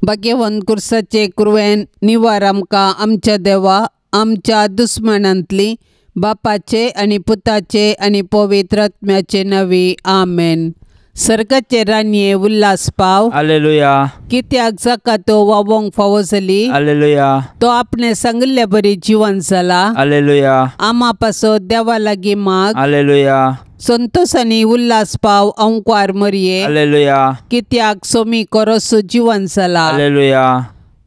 भाग्यवन कुर्साचे कुरवेन निवार आमकां आमच्या देवा आमच्या दुस्मनांतली बापाचे आणि पुताचे आणि पवित्र आत्म्याचे नवी आमेन। सर्गाचे रान्ये उल्हास पाव हालेलुया कित्याक जाका तो वावोंक फावो जाली हालेलुया तो आपणे सांगिल्ले बरी जीवन जाला हालेलुया आमा पासो देवा लागीं माग हालेलुया संतोष आनी उल्हास पाव अंकुआर मरये हालेलुया कित्याक सोमी कोरोसो जीवन जाला हालेलुया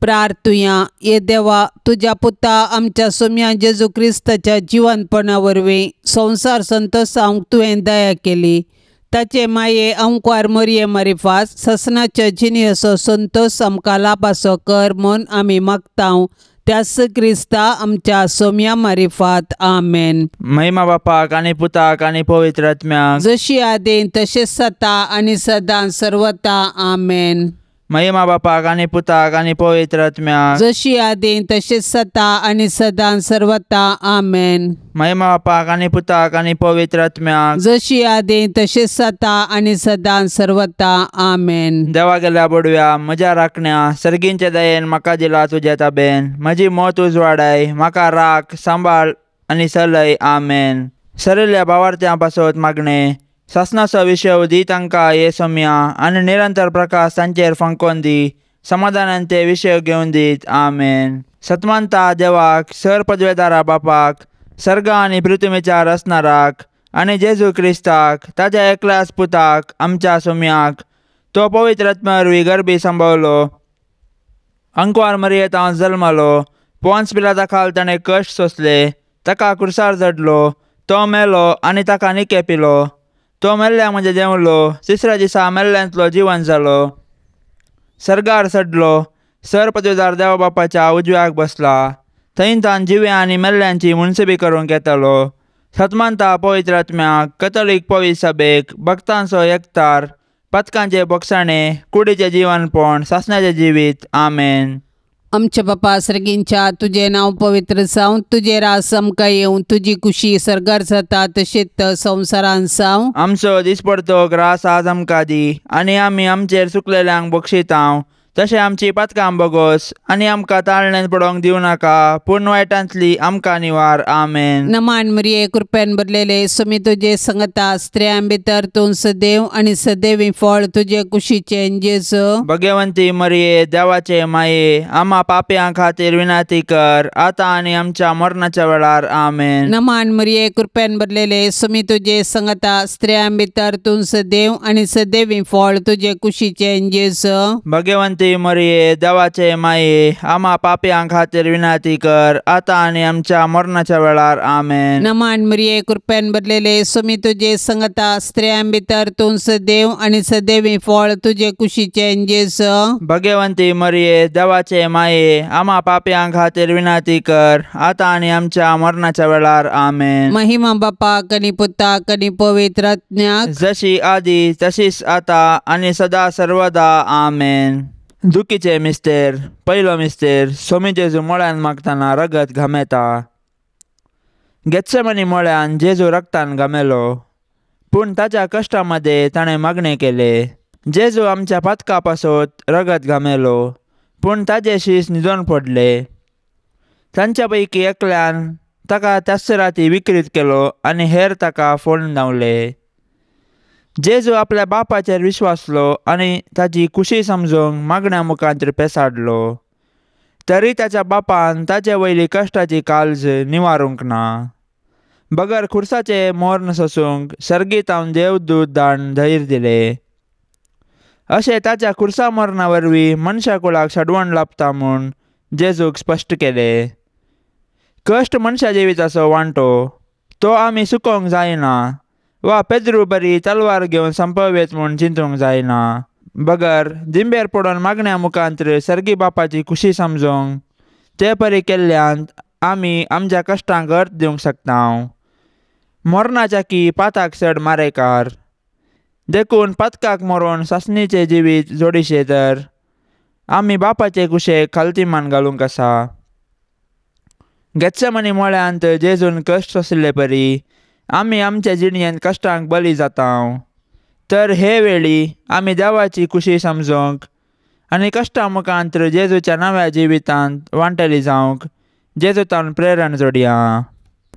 प्रार्थुया ये देवा तुझ्या पुता आमच्या सोम्या जेजू क्रिस्ताच्या जीवनपणा वरवीं संसार संतोषांक तुवें दया केली ताचे माये अंकुआर मरये मारिफास ससनाच्या जिनियसो संतोष आमकां लाभासो कर म्हूण आमी मागतांव त्यास क्रिस्ता आमच्या सोम्या मारिफात आमेन। महिमा बापाक आनी पुताक आनी पवित्र आत्म्याक जशी आदीं तशेंच जाता आनी सदां सर्वता आमेन। महिमा बापाक आनी पुताक आनी पवित्र आत्म्याक जशी आदीं तशेंच जाता आनी सदां सर्वता आमेन। महिमा बापाक आनी पुताक आनी पवित्र आत्म्याक जशी आदीं तशेंच जाता आनी सदां सर्वता आमेन। देवा गेल्या बुडव्या म्हज्या राखण्या सर्गींचे दयेन म्हाका दिला तुजे ताबेन म्हजी मोत उजवाडाय म्हाका राख सांबाळ आनी चलय आमेन। सरिल्ल्या भावार्थ्यां पासत मागणे शासनाचो विशय दी तांकां ये सोम्या आनी निरंतर प्रकाश तांचेर फंकोन दी समाधानान ते विशय घेवन दीत आमेन। सतमानता देवाक सर पदवेदारा बापाक सर्ग आनी पृथ्वीच्या रचणाराक आनी जेजू क्रिस्ताक ताच्या एकल्याच पुताक आमच्या सोम्याक तो पवित्र आत्म्या वरवीं गर्भी संभवलो अंकुआर मरयेंत हांव जल्मलो पोन्स पिलाता खाल ताणें कश्ट सोंसले ताका कुर्सार झडलो तो मेलो आनी ताका निके पिलो तो मेल्ल्या म्हणजे देंवलो तिसऱ्या दिसा मेल्ल्यांतलो जीवन जालो सर्गार चडलो सर पदवीदार देवा बापाच्या उजव्याक बसला थंय तान जिव्या आनी मेल्ल्यांची मुनसिबी करूंक येतलो। सतमानता पवित्र आत्म्याक कथोलीक पवित्र सभेक भक्तांचो एकतार पथकांचे बोगसाणे कुडीचे जीवनपण सासणाचे जिवीत आमेन। आमच्या बापा सर्गींच्या तुझे नाव पवित्र जावं तुझे रास आमकां येवं तुझी खुशी सर्गार जाता तशेंच संवसारान जावं। आमचो दिसपडतो ग्रास आज आमकां दी आनी आमी आमचेर चुकलेल्यांक बक्षितांव तशें आमची पथकां बोगोस आनी आमकां ताळणेन पडोवंक दिवं नाका पूण वायटांतली आमकां निवार आमेन। नमान मरिये कृपेन भरलेले सोमी तुजे संगता स्त्रियां भितर तूं सदैव आनी सदैवी फळ तुजे कुशीचे जेजू। भगवंती मरिये देवाचे माये आमा पाप्यां खातीर विनाती कर आतां आनी आमच्या मरणाच्या वेळार आमेन। नमान मरिये कृपेन भरलेले सोमी तुजे संगता स्त्रियां भितर तूं सदैव आनी सदैवी फळ तुजे कुशीचे जेजू। भगवंती मरिये देवाचे माये आमा पाप्यां खातीर विनाती कर आतां आनी आमच्या मरणाच्या वेळार आमेन। नमान मरिये कृपेन भरलेले सोमी तुजे संगता स्त्रियां भितर तूं सदैव आनी सदैवी फळ तुजे कुशीचे जेजू। भगवंती मरिये देवाचे माये आमा पाप्यां खातीर विनाती कर आतां आनी आमच्या मरणाच्या वेळार आमेन। महिमा बापाक आनी पुताक आनी पवित्र आत्म्याक जशी आदी तशीच आता आनी सदा सर्वदा आमेन। दुखीचे मिस्तेर पयलो मिस्तेर सोमी जेजू मळ्यान मागतना रगत घामेता गेत्सेमनी मळ्यान जेजू रगतान घामेलो पूण ताच्या कश्टा मध्ये ताणें मागणे केले जेजू आमच्या पथका पासत रगत घामेलो पूण ताचे शीस न्हिदोन पडले तांच्या पैकी एकल्यान ताका त्याच राती विकृत केलो आनी हेर ताका फोडून धांवले। जेजू आपल्या बापाचेर विश्वासलो आनी ताची खुशी समजूंक मागण्या मुखांत पेसाडलो तरी ताच्या बापान ताचे वयली कश्टाची काळज निवारूंक ना। बगर खुर्साचे मोर्न सोसूंक सर्गीत हांव देवदूत धाडून धैर्य दिले अशें ताच्या खुर्सा मरणा वरवीं मनशा कुळाक सडवण लाभता म्हूण जेजूक स्पश्ट केले। कश्ट मनशा जिविताचो वांटो तो आमी चुकोवंक जायना वा पेद्रू बरी तलवार घेवन संपवेत म्हूण चिंतूंक जायना। बगर जिंबेर पडोवन मागण्या मुखांत्र सर्गी बापाची खुशी समजूंक ते परी केल्ल्यान आमी आमच्या कश्टांक अर्थ दिवंक शकता। मरणाच्या की पाताक चड मारेकार देखून पथकाक मरोवन सासणीचे जिवीत जोडिशे तर आमी बापाचे कुशेक खालतीमान घालूंक आसा। गेत्सेमनी मळ्यांत जेजून कश्ट सोंसिल्ले परी आमी आमच्या जिणयेंत कश्टांक बली जाता तर हे वेळी आमी देवाची खुशी समजूंक आनी कश्टा मुखांत जेजूच्या नव्या जिवितांत वांटेली जावंक जेजूतान प्रेरण जोडया.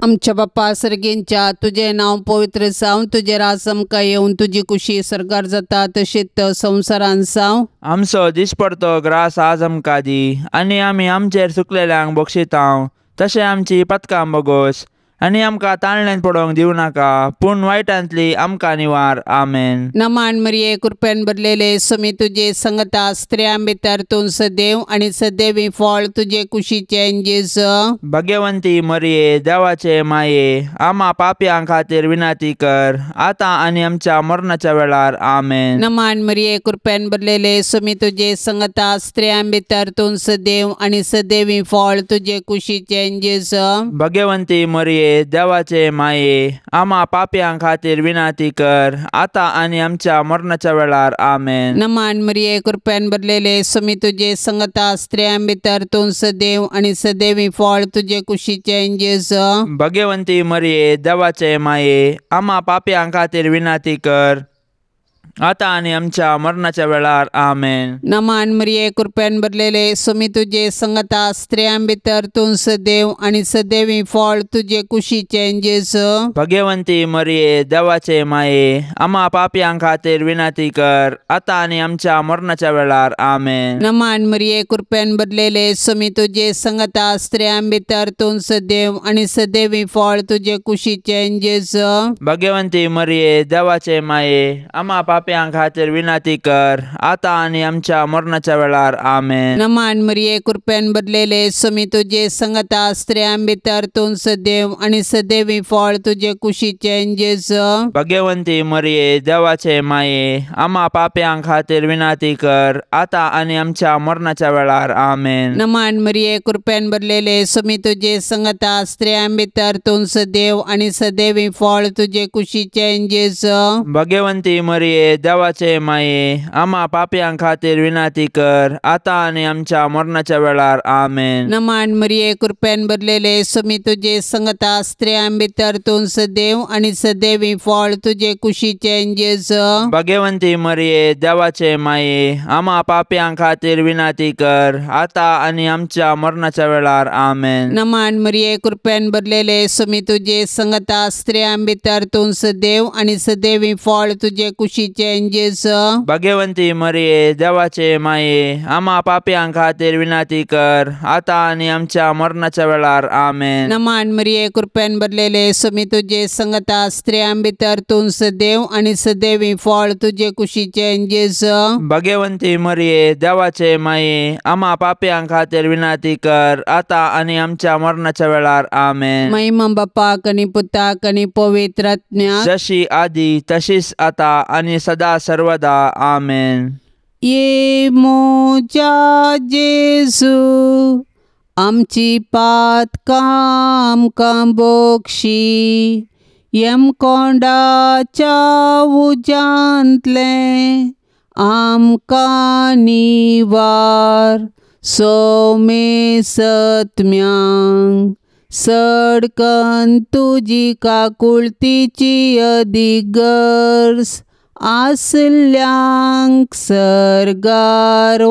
आमच्या बाप्पा सर्गेंच्या तुझे नाव पवित्र जावं, तुझे राज आमकां येवन तुजी कुशी सरकार जाता तशीच संवसारान जावं. आमचो दिसपडतो ग्रास आज आमकां दी, आनी आमी आमचेर चुकलेल्यांक बक्षितांव तशें आमची पथकां बोगोस, आनी आमकां ताळणेन पडोवंक दिवं नाका, पूण वायटांतली आमकां निवार. आमेन. नमान मरिये कृपेन भरलेले समी तुझे संगता स्त्रियां भितर तूं सदैव आनी सदैवी फळ तुझे कुशीचे जेजू. भाग्यवंती मरिये देवाचे माये, आम्हा पापयां खातीर विनाती कर, आतां आनी आमच्या मरणाच्या वेळार. आमेन. नमान मरिये कृपेन भरलेले समी तुझे संगता स्त्रियां भितर तूं सदैव आनी सदैवी फळ तुझे कुशीचे जेजू. भाग्यवंती मरिये देवाचे माये, आम्हा पापयां खातीर विनाती कर, आतां आनी आमच्या मरणाच्या वेळार. आमेन. नमान मरिये कृपेन भरलेले समी तुझे संगता स्त्रियां भितर तूं सदैव आनी सदैवी फळ तुझे कुशीचे जेजू. भाग्यवंती मरिये देवाचे माये, आम्हा पापयां खातीर विनाती कर, आतां आनी आमच्या मरणाच्या वेळार. आमेन. नमान मरिये कृपेन भरलेले समी तुझे संगता स्त्रियां भितर तूं सदैव आनी सदैवी फळ तुझे कुशीचे जेजू. भाग्यवंती मरिये देवाचे माये, आम्हा पापयां खातीर विनाती कर, आतां आनी आमच्या मरणाच्या वेळार. आमेन. नमान मरिये कृपेन भरलेले समी तुझे संगता स्त्रियां भितर तूं सदैव आनी सदैवी फळ तुझे कुशीचे जेजू. भाग्यवंती मरिये देवाचे माये, आम्हा पापयां खातीर विनाती कर, आतां आनी आमच्या मरणाच्या वेळार. आमेन. नमान मरिये कृपेन भरलेले समी तुझे संगता स्त्रियां भितर तूं सदैव आनी सदैवी फळ तुझे कुशीचे जेजू. भाग्यवंती मरिये देवाचे माये, आम्हा पापयां खातीर विनाती कर, आतां आनी आमच्या मरणाच्या वेळार. आमेन. नमान मरिये कृपेन भरलेले समी तुझे संगता स्त्रियां भितर तूं सदैव आनी सदैवी फळ तुझे कुशीचे जेजू. भाग्यवंती मरिये देवाचे माये, आम्हा पापयां खातीर विनाती कर, आतां आनी आमच्या मरणाच्या वेळार. आमेन. नमान मरिये कृपेन भरलेले समी तुझे संगता स्त्रियां भितर तूं सदैव आनी सदैवी फळ तुझे कुशीचे जेजू. भाग्यवंती मरिये देवाचे माये, आम्हा पापयां खातीर विनाती कर, आतां आनी आमच्या मरणाच्या वेळार. आमेन. नमान मरिये कृपेन भरलेले समी तुझे संगता स्त्रियां भितर तूं सदैव आनी सदैवी फळ तुझे कुशीचे जेजू. भाग्यवंती मरिये देवाचे माये, आम्हा पापयां खातीर विनाती कर, आतां आनी आमच्या मरणाच्या वेळार. आमेन. नमान मरिये कृपेन भरलेले समी तुझे संगता स्त्रियां भितर तूं सदैव आनी सदैवी फळ तुझे कुशीचे जेजू. भाग्यवंती मरिये देवाचे माये, आम्हा पापयां खातीर विनाती कर, आतां आनी आमच्या मरणाच्या वेळार. आमेन. महिमा बापाक आनी पुताक आनी पवित्र आत्म्याक, जशी आदी तशीच आतां आनी सदा सर्वदा. आमेन. ये मोजा जेजू आमची पातकां आमकां बक्षी, येम कोंडाच्या उजांतले आमकां निवार, सोमे सत्म्यांक सडकन तुजी काकुळतीची अधिगर्स, आसल्यांक सरगार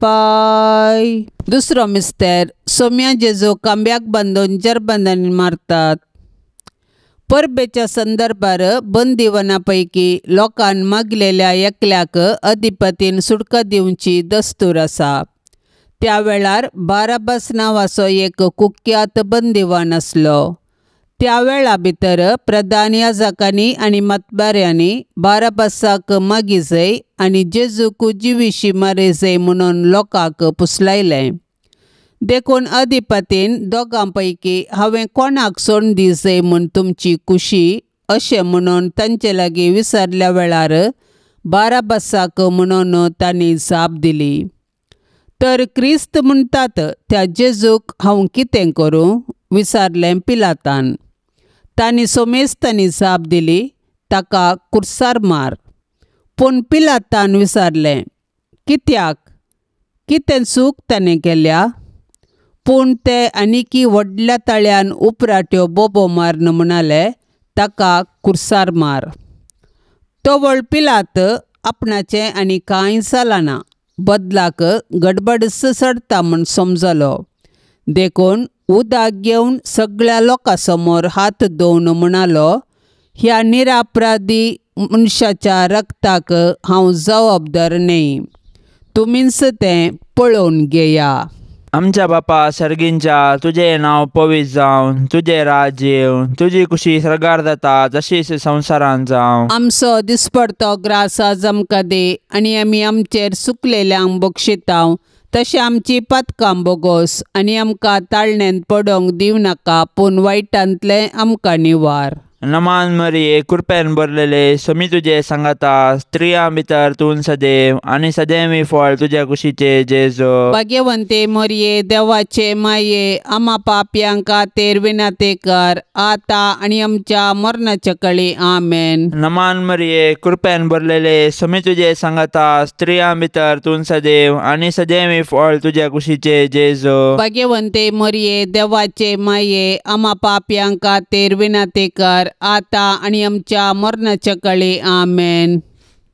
पाय. दुसरो मिस्तेर सोम्या जेजू कांब्याक बांदून जरबंदांनी मारतात. परबेच्या संदर्भार बंदिवना पैकी लोकांन मागलेल्या एकल्याक अधिपतीन सुटका दिवची दस्तूर आसा. त्या वेळार बाराबास नांवाचो एक कुख्यात बंदिवान आसलो. त्या वेळा भितर प्रधान याजकांनी आनी मतबाऱ्यांनी बाराबासाक मागी जाय आनी जेजूक जिवीशी मारे जाय म्हणून लोकांक पुसलायलें. देखून अधिपतीन दोगां पैकी हांवें कोणाक सोडून दी जाय म्हूण तुमची कुशी अशें म्हणून तांचे लागीं विचारल्या वेळार बाराबासाक म्हणून तांणी जाप दिली. तर क्रिस्त म्हणटात त्या जेजूक हांव कितें करूं विचारलें पिलातान. तांणी सोमेस्तांनी जाप दिली, ताका कुर्सार मार. पूण पिलातान विचारलें, कित्याक? कितें चूक ताणें केल्या? पूण ते आनीकी व्हडल्या ताळ्यान उपराट्यो बोबो मारन म्हणाले, ताका कुर्सार मार. तो वळ पिलात आपणाचें आनी कांय जालां ना. बदलाक गडबडस सडटा म्हूण समजलो. देखून उदक घेवन सगळ्या लोकां समोर हात धुवन म्हणालो, ह्या निरापराधी मनशाच्या रक्ताक हांव जबाबदार न्ही. तुमीच तें पळोवन घेया. आमच्या बापा सर्गींच्या, तुझे नाव पवित्र जावन, तुझे राज येवं, तुझी कुशी सरगार जाता जशीच संवसारांत जावं. आमचो दिसपडतो ग्रास आज आमकां दे, आनी आमी आमचेर चुकलेल्यांक बक्षितांव. तशें आमची पातकां बोगोस, आनी आमकां ताळण्यांत पडोवंक दिव नाका, पूण वायटांतले आमकां निवार. नमान मरिये, कृपेन भरलेले, समी तुजे सांगाता, स्त्रियां भितर तूं सदैव, आनी सदैवी फळ तुझ्या कुशीचे जेजो. भाग्यवंते मरिये, देवाचे माये, आम्हा पापयांक खातीर विनंती कर, आता आनी आमच्या मरणाच्या कळी. आमेन. नमान मरिये, कृपेन भरलेले, समी तुजे सांगाता, स्त्रियां भितर तूं सदैव, आनी सदैवी फळ तुझ्या कुशीचे जेजो. भाग्यवंते मरिये, देवाचे माये, आम्हा पापयांक खातीर विनंती कर, आता आणि आमच्या मरणाच्या कळी. आमेन.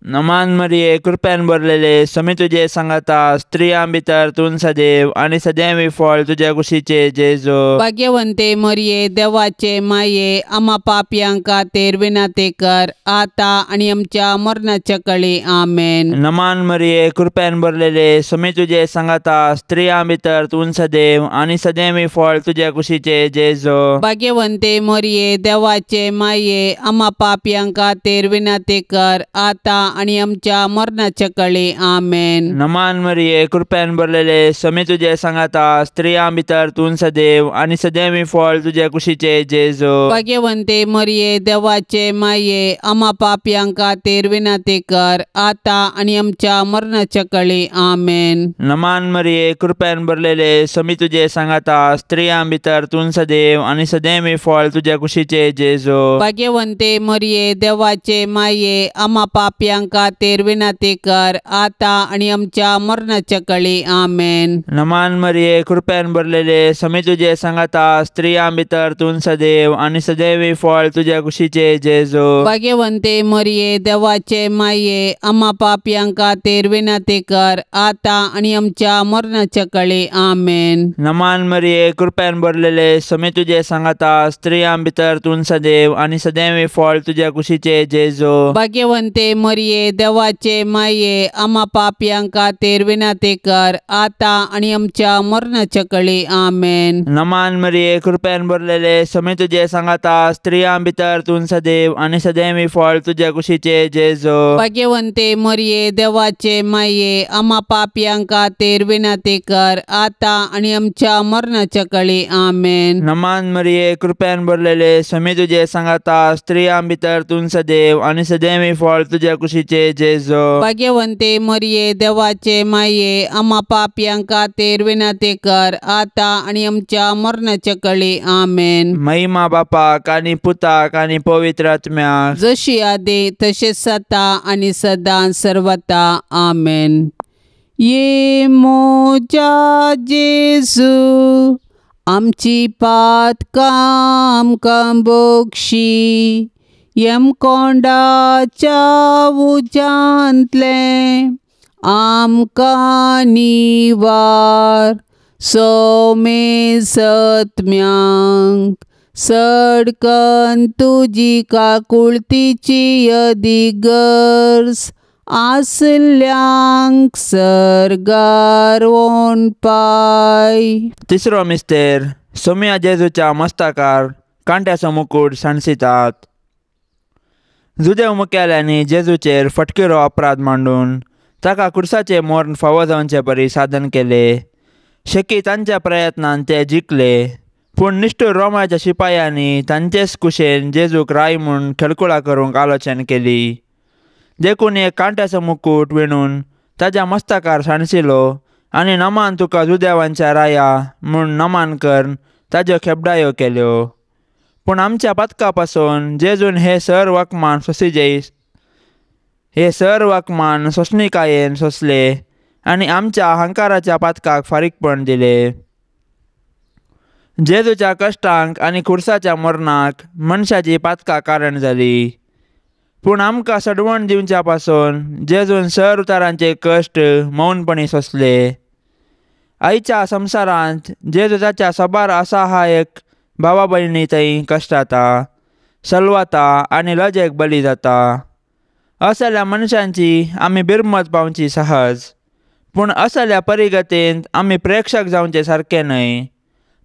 नमान मरिये, कृपेन भरलेले, समी तुजे सांगाता, स्त्रियां भितर तूं सदैव, आनी सदैवी फळ तुझ्या कुशीचे जेजो. भाग्यवंते मरिये, देवाचे माये, आम्हा पापयांक खातीर विनंती कर, आता आणि आमच्या मरणाच्या कळी. आमेन. नमान मरिये, कृपेन भरलेले, समी तुजे सांगाता, स्त्रियां भितर तूं सदैव, आनी सदैवी फळ तुझ्या कुशीचे जेजो. भाग्यवंते मरिये, देवाचे माये, आम्हा पापयांक खातीर विनंती कर, आता आणि आमच्या मरणाच्या कळी. आमेन. नमान मरिये, कृपेन भरलेले, समी तुजे सांगाता, स्त्रियां भितर तूं सदैव, आनी सदैवी फळ तुझ्या कुशीचे जेजो. भाग्यवंते मरिये, देवाचे माये, आम्हा पापयांक खातीर विनंती कर, आता आणि आमच्या मरणाच्या कळी. आमेन. नमान मरिये, कृपेन भरलेले, समी तुजे सांगाता, स्त्रियां भितर तूं सदैव, आनी सदैवी फळ तुझ्या कुशीचे जेजो. भाग्यवंते मरिये, देवाचे माये, आम्हा पापयांक खातीर विनंती कर, आता आणि आमच्या मरणाच्या कळी. आमेन. नमान मरिये, कृपेन भरलेले, समी तुजे सांगाता, स्त्रियां भितर तूं सदैव, आनी सदैवी फळ तुझ्या कुशीचे जेजो. भाग्यवंते मरिये, देवाचे माये, आम्हा पापयांक खातीर विनंती कर, आता आणि आमच्या मरणाच्या कळी. आमेन. नमान मरिये, कृपेन भरलेले, समी तुजे सांगाता, स्त्रियां भितर तूं सदैव, आनी सदैवी फळ तुझ्या कुशीचे जेजो. भाग्यवंते मरिये, देवाचे माये, आम्हा पापयांक खातीर विनंती कर, आता आणि आमच्या मरणाच्या कळी. आमेन. नमान मरिये, कृपेन भरलेले, समी तुजे सांगाता, स्त्रियां भितर तूं सदैव, आनी सदैवी फळ तुझ्या कुशीचे जेजो. भाग्यवंते मरिये, देवाचे माये, आम्हा पापयांक खातीर विनंती कर, आता आणि आमच्या मरणाच्या कळी. आमेन. नमान मरिये, कृपेन भरलेले, समी तुजे सांगाता, स्त्रियां भितर तूं सदैव, आनी सदैवी फळ तुझ्या कुशीचे जेजो. भाग्यवंते मरिये, देवाचे माये, आम्हा पापयांक खातीर विनंती कर, आता आणि आमच्या मरणाच्या कळी. आमेन. महिमा बापाक आनी पुताक आनी पवित्र आत्म्याक, जशी आदी तशेंच आता आणि सदां सर्वता. आमेन. ये मोजा जेजू, आमची पातकां आमकां बक्षी, यमकोंडाच्या उजांतले आमकां निवार. सोमे सत्म्यांक सडकन तुजी काकुळतीची अधिगर्स, आसल्यांक सरगार वोन पाय. तिसरो मिस्तेर, सोम्या जेजूच्या मस्तकार कांट्याचो मुकुट साणसितात. जुदेव मुखेल्यांनी जेजूचेर फटकिरो अपराध मांडून ताका कुर्साचे मोर्न फावो जावचे परी साधन केले. शेकी तांच्या प्रयत्नान ते जिखले, पूण निश्ठूर रोमाच्या शिपायांनी तांचेच कुशेन जेजूक राय म्हूण खेळकुळा करूंक आलोचन केली. देखून एक कांट्याचो मुकुट विणून ताच्या मस्तकार साणसिलो, आनी नमान तुका जुदेवांच्या राया म्हूण नमान करन ताज्यो खेबडायो केल्यो. पूण आमच्या पथका पासून जेजून हे सर वखमान सोंसणिकायेन सोंसले, आनी आमच्या अहंकाराच्या पातकाक फारीकपण दिले. जेजूच्या कश्टांक आनी खुर्साच्या मरणाक मनशाची पातकां कारण जाली, पूण आमकां सडवण दिवच्या पासून जेजून सर उतारांचे कश्ट मौनपणी सोंसले. आयच्या संवसारांत जेजू ताच्या सबार असहायक भावा भयणी थंय कश्टाता, सलवाता आनी लजेक बली जाता. असल्या मनशांची आमी बिरमत पावची सहज, पूण असल्या परिगतींत आमी प्रेक्षक जावचे सारके न्हय.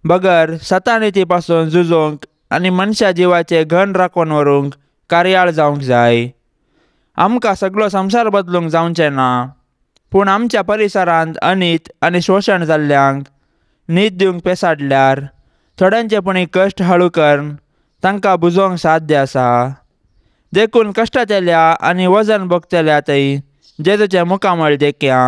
बगर सतानिती पासून झुजूंक आनी मनशा जिवाचे घन राखून व्हरूंक कार्याळ जावंक जाय. आमकां सगळो संवसार बदलूंक जावचें ना, पूण आमच्या परिसरांत अनीत आनी शोशण जाल्ल्यांक न्हीद दिवंक पेसाडल्यार थोड्यांचेपणी कश्ट हळू करून तांकां बुजोवंक साध्य आसा. देखून कश्टाचेल्या आनी वजन भोगतल्या थंय जेजूचें मुखामळ देखया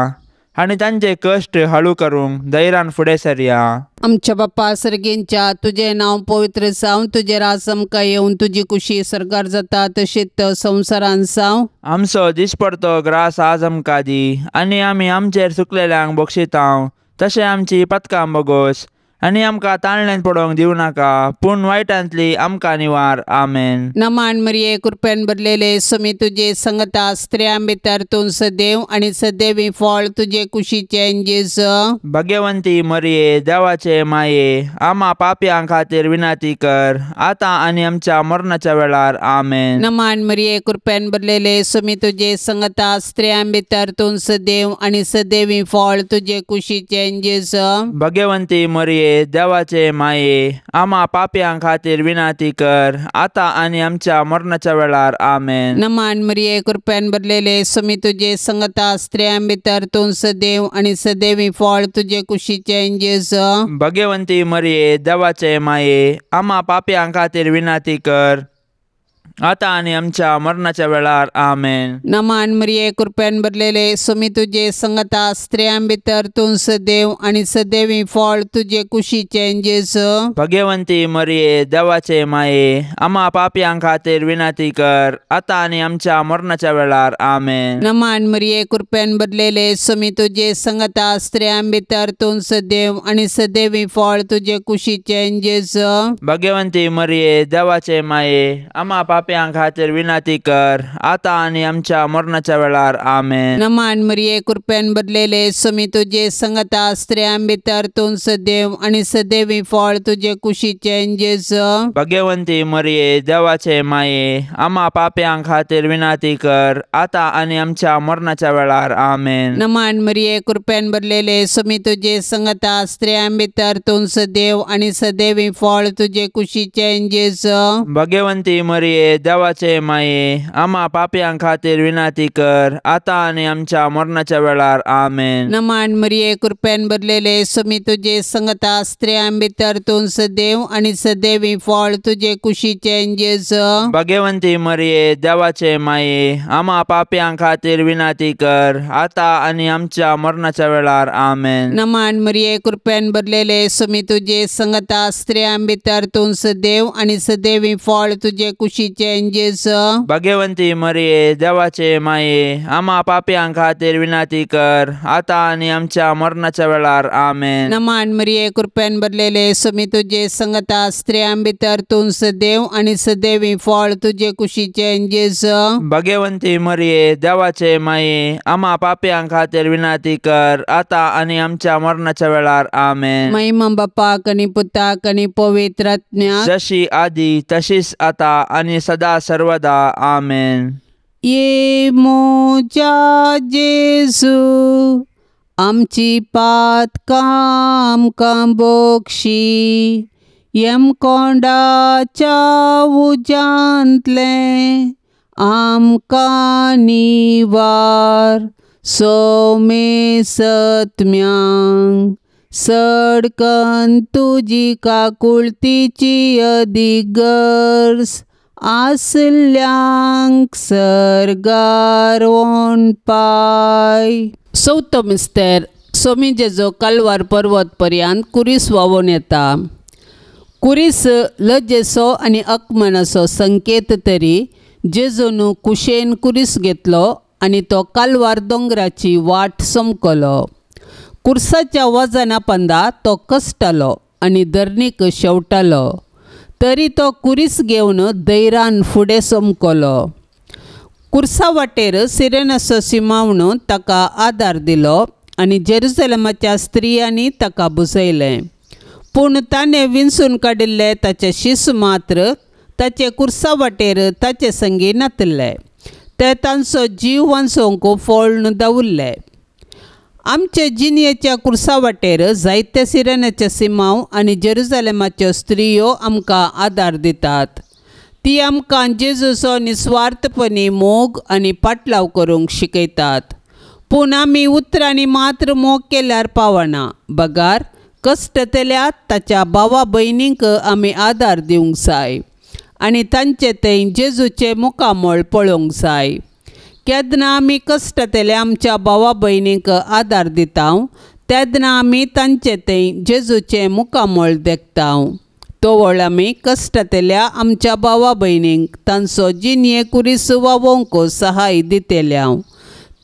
आनी तांचे कश्ट हळू करूंक धैर्यान फुडें सरया. आमच्या बाप्पा सर्गेंच्या, तुझें नांव पवित्र जावं, तुजें रास आमकां येवन तुजी कुशी सरकार जाता तशीच संवसारांत जावं. आमचो दिसपडतो ग्रास आज आमकां दी, आनी आमी आमचेर चुकलेल्यांक बक्षितांव तशें आमची पथकां बोगोस, आनी आमकां ताळणेंत पडोवंक दिवं नाका, पूण वायटांतली आमकां निवार. आमेन. नमान मरिये, कृपेन भरलेले समी तुजे संगता स्त्रियां भितर तूं सदैव आनी सदैवी फळ तुजे कुशीचें जेजू. भाग्यवंती मरिये, देवाचे माये, आम्हा पापयां खातीर विनाती कर, आतां आनी आमच्या मरणाच्या वेळार. आमेन. नमान मरिये, कृपेन भरलेले समी तुजे संगता स्त्रियां भितर तूं सदैव आनी सदैवी फळ तुजे कुशीचें जेजू. भाग्यवंती मरिये, देवाचे माये, आम्हा पापयां खातीर विनाती कर, आतां आनी आमच्या मरणाच्या वेळार. आमेन. नमान मरिये, कृपेन भरलेले समी तुजे संगता स्त्रियां भितर तूं सदैव आनी सदैवी फळ तुजे कुशीचें जेजू. भाग्यवंती मरिये, देवाचे माये, आम्हा पापयां खातीर विनाती कर, आतां आनी आमच्या मरणाच्या वेळार. आमेन. नमान मरिये, कृपेन भरलेले समी तुजे संगता स्त्रियां भितर तूं सदैव आनी सदैवी फळ तुजे कुशीचें जेजू. भाग्यवंती मरिये, देवाचे माये, आम्हा पापयां खातीर विनाती कर, आतां आनी आमच्या मरणाच्या वेळार. आमेन. नमान मरिये, कृपेन भरलेले समी तुजे संगता स्त्रियां भितर तूं सदैव आनी सदैवी फळ तुजे कुशीचें जेजू. भाग्यवंती मरिये, देवाचे माये, आम्हा पापयां खातीर विनाती कर, आतां आनी आमच्या मरणाच्या वेळार. आमेन. नमान मरिये, कृपेन भरलेले समी तुजे संगता स्त्रियां भितर तूं सदैव आनी सदैवी फळ तुजे कुशीचें जेजू. भाग्यवंती मरिये, देवाचे माये, आम्हा पापयां खातीर विनाती कर, आतां आनी आमच्या मरणाच्या वेळार. आमेन. नमान मरिये, कृपेन भरलेले समी तुजे संगता स्त्रियां भितर तूं सदैव आनी सदैवी फळ तुजे कुशीचें जेजू. भाग्यवंती मरिये, देवाचे माये, आम्हा पापयां खातीर विनाती कर, आतां आनी आमच्या मरणाच्या वेळार. आमेन. नमान मरिये, कृपेन भरलेले समी तुजे संगता स्त्रियां भितर तूं सदैव आनी सदैवी फळ तुजे कुशीचें जेजू. भाग्यवंती मरिये, देवाचे माये, आम्हा पापयां खातीर विनाती कर, आतां आनी आमच्या मरणाच्या वेळार. आमेन. नमान मरिये, कृपेन भरलेले समी तुजे संगता स्त्रियां भितर तूं सदैव आनी सदैवी फळ तुजे कुशीचें जेजू. भाग्यवंती मरिये, देवाचे माये, आम्हा पापयां खातीर विनाती कर, आतां आनी आमच्या मरणाच्या वेळार. आमेन. नमान मरिये, कृपेन भरलेले समी तुजे संगता स्त्रियां भितर तूं सदैव आनी सदैवी फळ तुजे कुशीचें जेजू. भाग्यवंती मरिये, देवाचे माये, आम्हा पापयां खातीर विनाती कर, आतां आनी आमच्या मरणाच्या वेळार. आमेन. महिमा बापाक आनी पुताक आनी पवित्र आत्म्याक, जशी आदी तशीच आता आणि सदा सर्वदा. आमेन. ये मोजा जेजू आमची पातकां आमकां बोगशी, येम कोंडाच्या उज्यांतले आमकां निवार. सोमे सत्म्यांक सडकन तुजी काकुळतीची अधिगर्स, आसल्यांक सरगार पाय. चवथो मिस्तेर, सोमी जेजो कालवार पर्वत पर्यंत कुरीस व्हांवून येता. कुरीस लजेचो आनी अकमनाचो संकेत तरी जेजून कुशेन कुरीस घेतलो आनी तो कालवार दोंगराची वाट समकलो. कुर्साच्या वजना पंदा तो कस्टालो आनी धरणीक शेवटालो, तरी तो कुरीस घेवन धैर्यान फुडें समकलो. कुर्सा वाटेर सिरेनाचो सिमावणो ताका आदार दिलो आनी जेरुसलेमाच्या स्त्रियांनी ताका बुजयलें. पूण ताणें विंचून काडिल्ले ताचे शीस मात्र ताचे कुर्सा वाटेर ताचे संगी नातले. ते तांचो जीव वांचोवंक फोळून दवरले. आमचे जिनयेच्या कुर्सा वाटेर जायते सिरेनाचे सिमांव आनी जेरुसलेमाच्यो स्त्रियो आमकां आदार दितात. ती आमकां जेजूचो निस्वार्थपणी मोग आनी पाटलाव करूंक शिकयतात. पूण आमी उतरांनी मात्र मोग केल्यार पावना. बगार कश्टतल्यात ताच्या भावा भयणींक आमी आदार दिवंक जाय आनी तांचे थंय जेजूचे मुखामळ पळोवंक जाय. केदना आमी कश्टतल्या आमच्या भावा भयणींक आदार दितां तेदना आमी तांचे थंय जेजूचे मुखामळ देखतां. तोवळ आमी कश्टतल्या आमच्या भावा भयणींक तांचो जिनये कुरीस वावोवंक सहाय दितेल्या.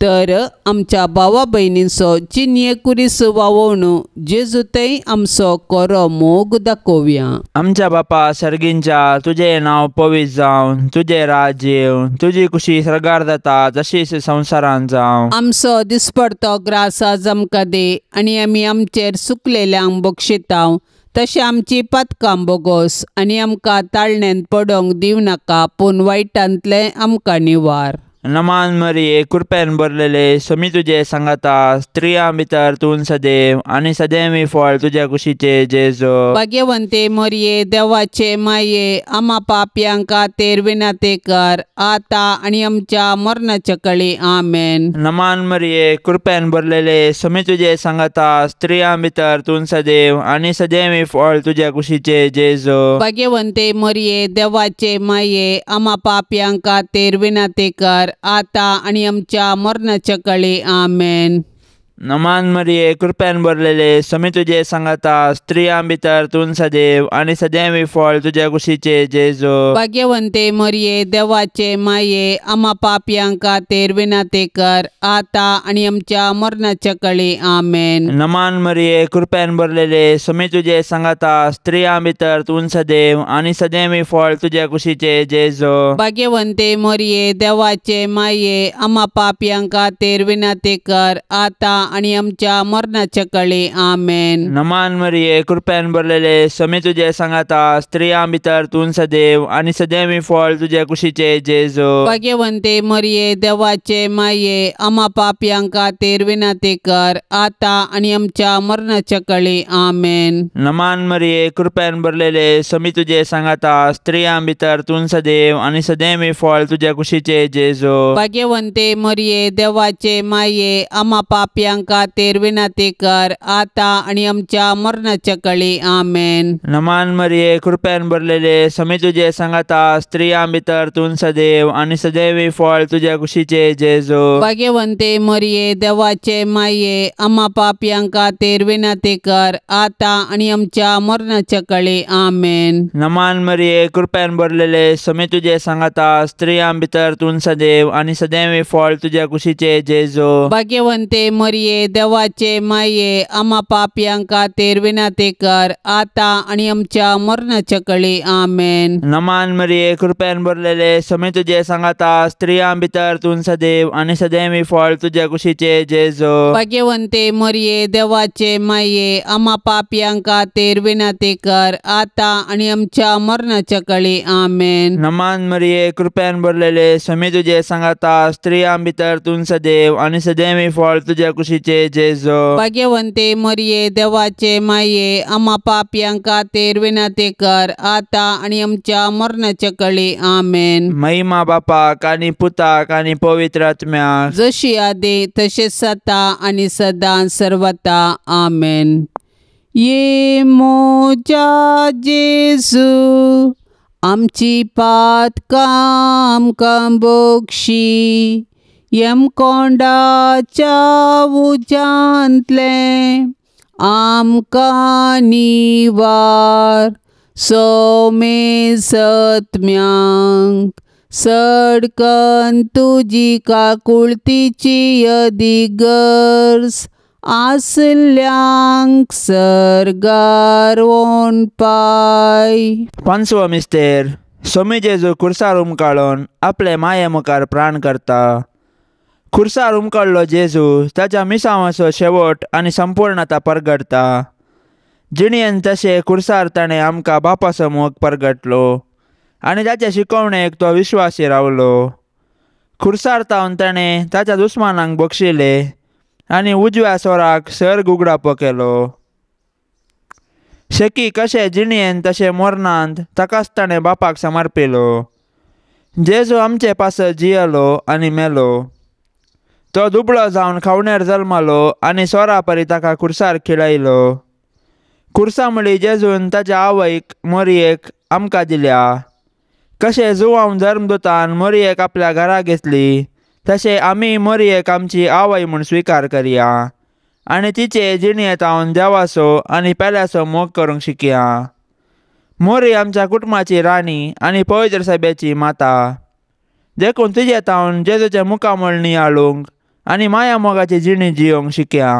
तर आमच्या भावा भयणींचो जिनये कुरीस वावोवन जेजू थंय आमचो खरो मोग दाखोवया. आमच्या बापा सर्गींच्या तुझें नांव पवित्र जावं, तुझें राज येवं, तुजी खुशी सरगार जाता जशीच संवसारांत जावं. आमचो दिसपडतो ग्रास आज आमकां दे आनी आमी आमचेर चुकलेल्यांक बक्षितांव. तशें आमची पातकां बोगोस आनी आमकां ताळण्यांत पडोवंक दिवं नाका पूण वायटांतले आमकां निवार. नमान मरिये कृपेन भरलेले समी तुजे सांगाता स्त्रियां भितर तूं सदैव आनी सदैवी फळ तुज्या कुशीचे जेजो. भाग्यवंते मरिये देवाचे माये आमा पापयांक खातीर विनंती कर आता आनी आमच्या मरणाच्या कळी आमेन. नमान मरिये कृपेन भरलेले समी तुजे सांगाता स्त्रियां भितर तूं सदैव आनी सदैवी फळ तुज्या कुशीचे जेजो. भाग्यवंते मरिये देवाचे माये आमा पापयांक खातीर विनंती कर आता आनी आमच्या मरणाच्या कळी आमेन. नमान मरिये कृपेन भरलेले समी तुजे सांगाता स्त्रियां भितर तूं सदैव आनी सदैवी फळ तुज्या कुशीचे जेजो. भाग्यवंते मरिये देवाचे माये आमा पापयांक खातीर विनंती कर आता आनी आमच्या मरणाच्या कळी आमेन. नमान मरिये कृपेन भरलेले समी तुजे सांगाता स्त्रियां भितर तूं सदैव आनी सदैवी फळ तुज्या कुशीचे जेजो. भाग्यवंते मरिये देवाचे माये आमा पापयांक खातीर विनंती कर आता आनी आमच्या मरणाच्या कळी आमेन. नमान मरिये कृपेन भरलेले समी तुजे सांगाता स्त्रियां भितर तूं सदैव आनी सदैवी फळ तुज्या कुशीचे जेजो. भाग्यवंते मरिये देवाचे माये आमा पापयांक खातीर विनंती कर आता आनी आमच्या मरणाच्या कळी आमेन. नमान मरिये कृपेन भरलेले समी तुजे सांगाता स्त्रियां भितर तूं सदैव आनी सदैवी फळ तुज्या कुशीचे जेजो. भाग्यवंते मरिये देवाचे माये आमा पापयांक खातीर विनंती कर आता आनी आमच्या मरणाच्या कळी आमेन. नमान मरिये कृपेन भरलेले समी तुजे सांगाता स्त्रियां भितर तूं सदैव आनी सदैवी फळ तुज्या कुशीचे जेजो. भाग्यवंते मरिये देवाचे माये आमा पापयांक खातीर विनंती कर आता आनी आमच्या मरणाच्या कळी आमेन. नमान मरिये कृपेन भरलेले समी तुजे सांगाता स्त्रियां भितर तूं सदैव आनी सदैवी फळ तुज्या कुशीचे जेजो. भाग्यवंते मरिये देवाचे माये आमा पापयांक खातीर विनंती कर आता आनी आमच्या मरणाच्या कळी आमेन. नमान मरिये कृपेन भरलेले समी तुजे सांगाता स्त्रियां भितर तूं सदैव आनी सदैवी फळ तुज्या कुशीचे जेजो. भाग्यवंते मरिये देवाचे माये आमा पापयांक खातीर विनंती कर आता आनी आमच्या मरणाच्या कळी आमेन. नमान मरिये कृपेन भरलेले समी तुजे सांगाता स्त्रियां भितर तूं सदैव आनी सदैवी फळ तुज्या कुशीचे जेजो. भाग्यवंते मरिये देवाचे माये आमा पापयांक खातीर विनंती कर आता आनी आमच्या मरणाच्या कळी आमेन. महिमा बापाक आनी पुताक आनी पवित्र आत्म्याक जशी आदी तशेंच जाता आनी सदां सर्वता आमेन. ये मोजा जेजू आमची पातकां आमकां बक्षी यम कोंडाच्या उजांतले आमकां निवार. सोमे सत्म्यांक सडकन तुजी काकुळतीची अधिगर्ज आसल्यांक सरगार वोन पाय. 5वो मिस्तेर सोमी जेजू खुर्सार उमकाळून आपले माये मुखार प्राण करता. खुर्सार उमकळ्ळो जेजू ताच्या मिसावाचो शेवट आनी संपूर्णता परगडता. जिणेन तशें खुर्सार ताणें आमकां बापा समूह परगटलो आनी ताचे शिकवणेक तो विश्वासी रावलो. खुर्सार तावन ताणें ताच्या दुस्मानांक बक्षिले आनी उजव्या स्वराक सर्ग उगडापो केलो. शेकी कशें जिणेन तशें मरणांत ताकाच ताणें बापाक समर्पिलो. जेजू आमचे पासत जियेलो आनी मेलो. तो दुबळो जावन खावणेर जल्मलो आनी सोरा परी ताका खुर्सार खिळयलो. खुर्सामुळी जेजून ताच्या आवयक मोरयेक आमकां दिल्या. कशें जुवांव धर्मदुतान मोरयेक आपल्या घरा घेतली तशें आमी मोरयेक आमची आवय म्हूण स्विकार करया आनी तिचे जिणेंत तावन देवाचो आनी पेल्याचो मोग करूंक शिकया. मोरी आमच्या कुटुंबाची राणी आनी पवित्र सभेची माता. देखून तिचे तावन जेजूच्या मुखामळ नियाळूंक आनी माया मोगाची जिणी जियोंक शिकया.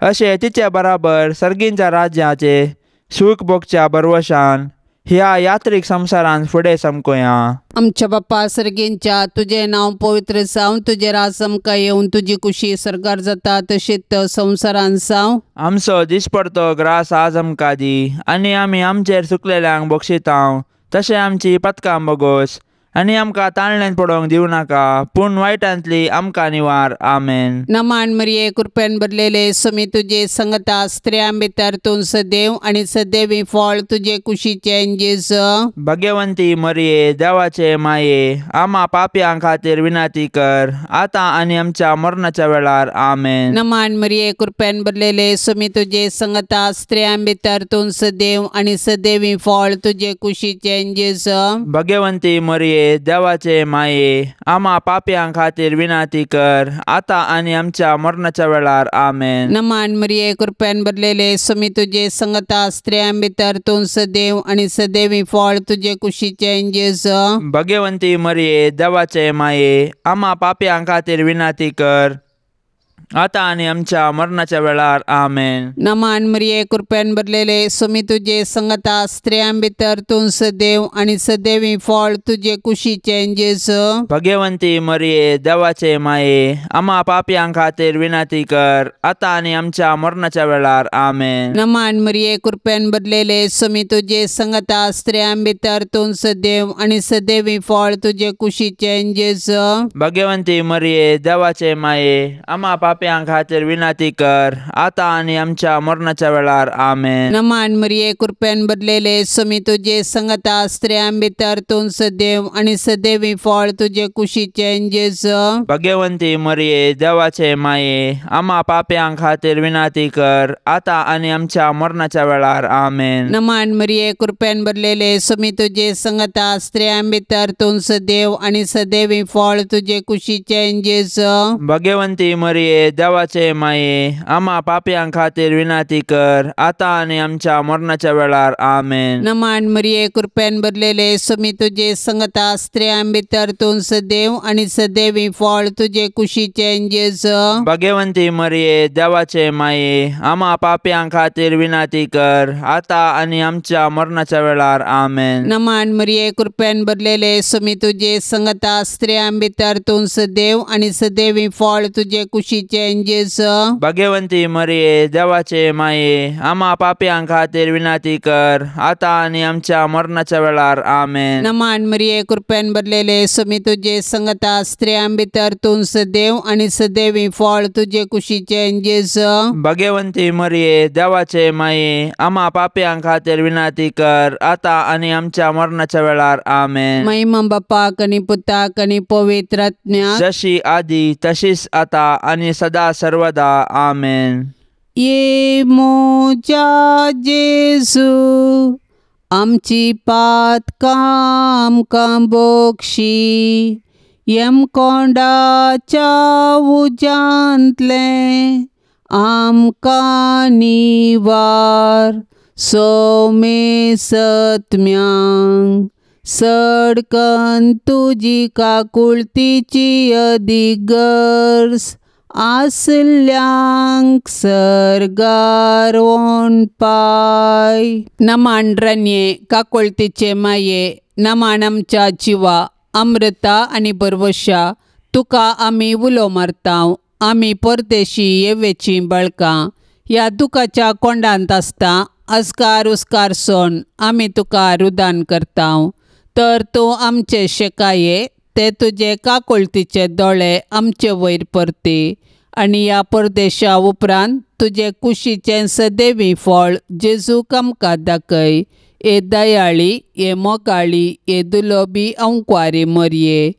अशें तिचे बराबर सर्गींच्या राज्याचे सूख भोगच्या बरवशान ह्या यात्रीक संवसारांत फुडें समकुया. आमच्या बाप्पा सर्गींच्या तुझे नाव पवित्र जावं, तुझे राज आमकां येवन तुजी कुशी सरकार जाता तशीच संवसारांत जावं. आमचो दिसपडतो ग्रास आज आमकां दी आनी आमी आमचेर चुकलेल्यांक बक्षितांव तशें आमची पथकां बोगोस आनी आमकां ताळणेंत पडोवंक दिवं नाका पूण वायटांतली आमकां निवार. आमेन. नमान मरिये कृपेन भरलेले सोमी तुजे संगता स्त्रियां भितर तूं सदैव आनी सदैवी फळ तुजे कुशीचे जेजू. भाग्यवंती मरिये देवाचे माये आमा पापयां खातीर विनाती कर आतां आनी आमच्या मरणाच्या वेळार. आमेन. नमान मरिये कृपेन भरलेले सोमी तुजे संगता स्त्रियां भितर तूं सदैव आनी सदैवी फळ तुजे कुशीचे जेजू. भाग्यवंती मरिये देवाचे माये आमा पापयां खातीर विनाती कर आतां आनी आमच्या मरणाच्या वेळार. आमेन. नमान मरिये कृपेन भरलेले सोमी तुजे संगता स्त्रियां भितर तूं सदैव आनी सदैवी फळ तुजे कुशीचे जेजू. भाग्यवंती मरिये देवाचे माये आमा पापयां खातीर विनाती कर आतां आनी आमच्या मरणाच्या वेळार. आमेन. नमान मरिये कृपेन भरलेले सोमी तुजे संगता स्त्रियां भितर तूं सदैव आनी सदैवी फळ तुजे कुशीचे जेजू. भाग्यवंती मरिये देवाचे माये आमा पापयां खातीर विनाती कर आतां आनी आमच्या मरणाच्या वेळार. आमेन. नमान मरिये कृपेन भरलेले सोमी तुजे संगता स्त्रियां भितर तूं सदैव आनी सदैवी फळ तुजे कुशीचे जेजू. भाग्यवंती मरिये देवाचे माये आमा पापयां खातीर विनाती कर आतां आनी आमच्या मरणाच्या वेळार. आमेन. नमान मरिये कृपेन भरलेले सोमी तुजे संगता स्त्रियां भितर तूं सदैव आनी सदैवी फळ तुजे कुशीचे जेजू. भाग्यवंती मरिये देवाचे माये आमा पापयां खातीर विनाती कर आतां आनी आमच्या मरणाच्या वेळार. आमेन. नमान मरिये कृपेन भरलेले सोमी तुजे संगता स्त्रियां भितर तूं सदैव आनी सदैवी फळ तुजे कुशीचे जेजू. भाग्यवंती मरिये देवाचे माये आमा पापयां खातीर विनाती कर आतां आनी आमच्या मरणाच्या वेळार. आमेन. नमान मरिये कृपेन भरलेले सोमी तुजे संगता स्त्रियां भितर तूं सदैव आनी सदैवी फळ तुजे कुशीचे जेजू. भाग्यवंती मरिये देवाचे माये आमा पापयां खातीर विनाती कर आतां आनी आमच्या मरणाच्या वेळार. आमेन. नमान मरिये कृपेन भरलेले सोमी तुजे संगता स्त्रियां भितर तूं सदैव आनी सदैवी फळ तुजे कुशीचे जेजू. भाग्यवंती मरिये देवाचे माये आमा पापयां खातीर विनाती कर आतां आनी आमच्या मरणाच्या वेळार. आमेन. नमान मरिये कृपेन भरलेले सोमी तुजे संगता स्त्रियां भितर तूं सदैव आनी सदैवी फळ तुजे कुशीचे जेजू. भाग्यवंती मरिये देवाचे माये आमा पापयां खातीर विनाती कर आतां आनी आमच्या मरणाच्या वेळार. आमेन. महिमा बापाक आनी पुताक आनी पवित्र आत्म्याक जशी आदी तशीच आतां आनी सदा सर्वदा. आमेन. ये मोजा जेजू आमची पातकां आमकां बक्षी येम कोंडाच्या उजांतले आमकां निवार. सोमे सत्म्यांक सडकन तुजी काकुळतीची अदिगर्स आसल्यांक सर्गार पाय. नमान रन्ये काकोळतीचे माये, नमान आमच्या जिवा अमृता आनी बरवशा, तुका आमी उलो मारतांव. आमी परदेशी येवेची बळकां, ह्या दुखाच्या कोंडांत आसता अस्कार उस्कार सोन आमी तुका रुदान करतांव. तर तूं आमचे शेकाये, ते तुजे काकोळतीचे दोळे आमचे वयर परती. आनी ह्या परदेशा उपरांत तुजे कुशीचें सदैवी फळ जेजूक आमकां दाखय. ए दयाळी, ए मोगाळी, ए दुलोबी अंकुवारी मरये.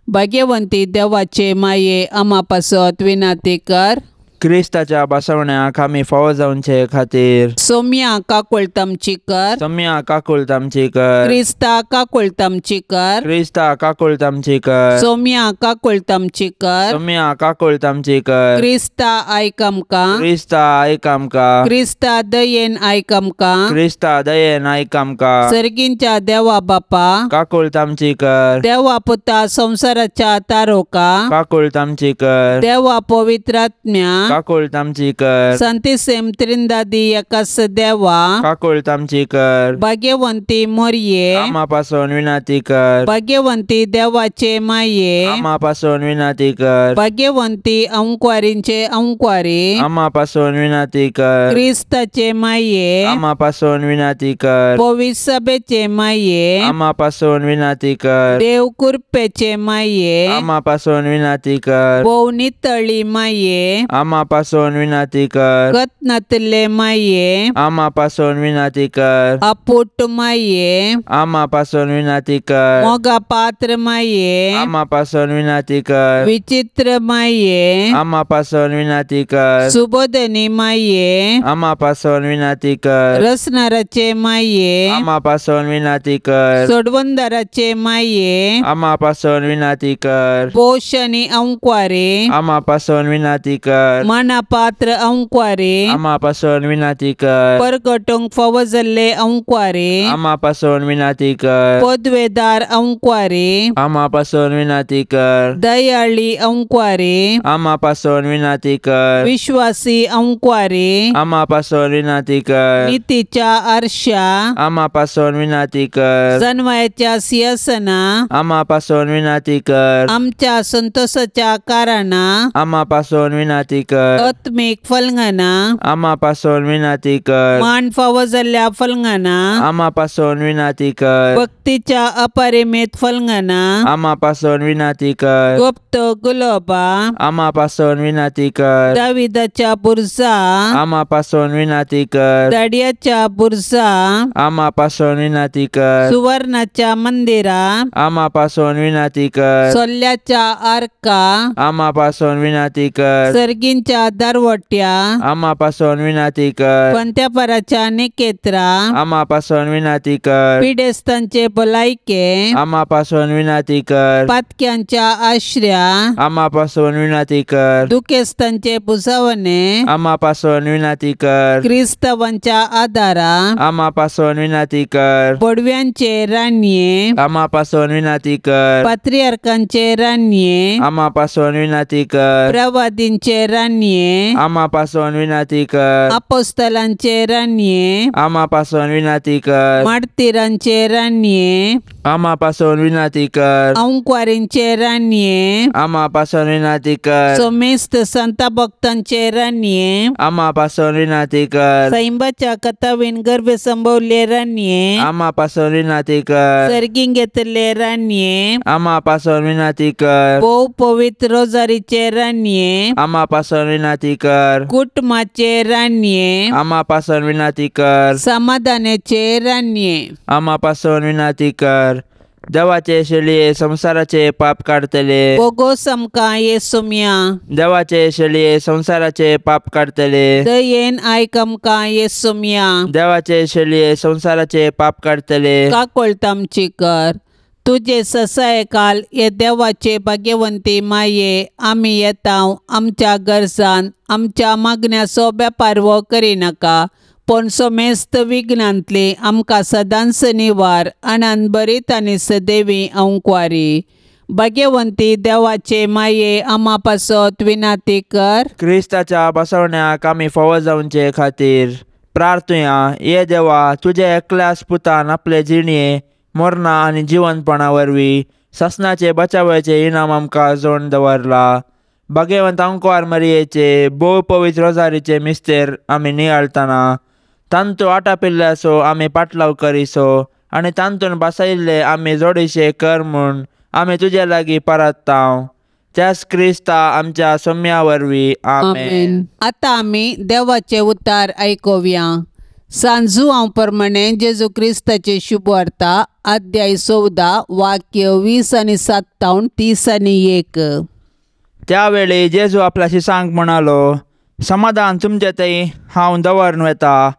भाग्यवंती देवाचे माये आमा पासत विनाती कर. क्रिस्ताच्या बसवण्याक आमी फावो जावचे खातीर सोम्या काकोळतामची कर. सोम्या काकुळतामची कर. क्रिस्ता काकोळतामची कर. क्रिस्ता काकुळतामची कर. सोम्या काकोळतामची कर. सोम्या काकुळतामची कर. क्रिस्ता आयक आमकां. क्रिस्ता आयक आमकां. क्रिस्ता दयेन आयक आमकां. क्रिस्ता दयेन आयक आमकां. सर्गींच्या देवा बापा, काकुळतामची कर. देवा पुता संसाराच्या तारोका, काकुळतामची कर. देवा पवित्रात्म्या, काकुळतामची कर. संतिसेम त्रिंदादी एकास देवा, काकुळतामची कर. भाग्यवंती मोरये. आमा पासून विनाती कर. भाग्यवंती देवाचे माये. आमा पासून विनाती कर. भाग्यवंती अंकुवारींचे अंकुवारी. आमा पासून विनाती कर. क्रिस्ताचे माये. आमा पासून विनाती कर. पवित्र सभेचे माये. आमा पासून विनाती कर. देव कृपेचे माये. आमा पासून विनाती कर. भोव नितळी माये. आमा पासून विनाती कर. कतनातले माये. आमा पासून विनाती कर. अपुट माये. आमा पासून विनाती कर. मोगा पात्र माये. आमा पासून विनाती कर. विचित्र माये. आमा पासून विनाती कर. सुबोधनी माये. आमा पासून विनाती कर. रसनाराचे माये. आमा पासून विनाती कर. सोडवंदाराचे माये. आमा पासून विनाती कर. पोषणी अंकुवारे. आमा पासून विनाती कर. मनापात्र अंकुवारे. आमा पासून विनाती कर. परगटूंक फावो जाल्ले अंकुवारे. आमा पासून विनाती कर. पदवेदार अंकुवारे. आमा पासून विनाती कर. दयाळी अंकुवारे. आमा पासून विनाती कर. विश्वासी अंकुवारे. आमा पासून विनाती कर. नीतीच्या आरशा. आमा पासून विनाती कर. जन्माच्या सिंहासना. आमा पासून विनाती कर. आमच्या संतोषाच्या कारणा. आमा पासून विनाती कर. आत्मिक फलंगना. आमा पासून विनाती कर. मान फावो जाल्ल्या फलंगना. आमा पासून विनाती कर. भक्तीच्या अपरिमित फलंगना. आमा पासून विनाती कर. गुप्त गुलाबा. आमा पासून विनाती कर. दाविदाच्या बुरजा. आमा पासून विनाती कर. दाडियाच्या बुरजा. आमा पासून विनाती कर. सुवर्णाच्या मंदिरा. आमा पासून विनाती कर. सोल्ल्याच्या आर्का. आमा पासून विनाती कर. सर्गींच्या दारवट्या. आमा पासून विनाती कर. पंत्यापराच्या निकेत्रा. आमा पासून विनाती कर. पिडेस्तांचे भलायके. आमा पासून विनाती कर. पातक्यांच्या आश्र्या. आमा पासून विनाती कर. दुखेस्तांचे बुजावणे. आमा पासून विनाती कर. क्रिस्तवांच्या आदारा. आमा पासून विनाती कर. पडव्यांचे रान्ये. आमा पासून विनाती कर. पात्रियार्कांचे रान्ये. आमा पासून विनाती कर. प्रवादींचे रान्ये. आमा पासून विनाती कर. अपोस्तलांचे रान्ये. आमा पासून विनाती कर. मार्तिरांचे रान्ये. आमा पासून विनाती कर. अंकुवारींचे रान्ये. आमा पासून विनाती कर. सोमेस्त संत भक्तांचे रान्ये. आमा पासून विनाती कर. सैंबाच्या कथावीन गर्भ संभवले रान्ये. आमा पासून विनाती कर. सर्गीं घेतले रान्ये. आमा पासून विनाती कर. भोव पवित्र रोजारीचे रान्ये. आमा पासून विनाती कर. कुटुंबाचे रान्ये. आमा पासून विनाती कर. समाधानाचे रान्ये. आमा पासून विनाती कर. देवाचे शेळये संसाराचे पाप काढतले. बोगोस आमकां येसुम्या. देवाचे शेळये संसाराचे पाप काढतले. दयेन आयक आमकां येसुम्या. देवाचे शेळये संसाराचे पाप काढतले. काकोळतामची कर. तुझे ससाय काल ये देवाचे भाग्यवंती माये आमी येतांव आमच्या गरजान आमच्या मागण्याचो बेपारवो करिनाका पण सोमेस्त विघ्नांतली आमकां सदांच निवार आनंद बरीत आनी सदैवी अंकुवारी. भाग्यवंती देवाचे माये आम्हा पासत विनाती कर. क्रिस्ताच्या बसवण्याक आमी फावो जावचे खातीर प्रार्थुया. ये देवा, तुझे एकल्याच पुतान आपले जिणये मरणा आनी जिवंतपणा वरवीं ससनाचे बचावाचे इनाम आमकां जोड दवरला. भाग्यवंत अंकुवार मरियेचे भोव पवित्र रोजारीचे मिस्तेर आमी नियाळतना तांतू आटापिल्ल्याचो आमी पाटलाव करिसो आनी तांतून बसयल्ले आमी जोडीशे कर म्हूण आमी तुजे लागीं परतांव. त्याच क्रिस्ता आमच्या सोम्या वरवीं. आमेन. आता आमी देवाचे उतार आयकुया. सांजू हांव प्रमाणे जेजू क्रिस्ताचे शुभ वार्ता अध्याय 14 वाक्य 20 आनी 57, 30 आनी 1. त्यावेळी जेजू आपल्या शिसांक म्हणालो, समाधान तुमचे थंय हांव दवरून वेता,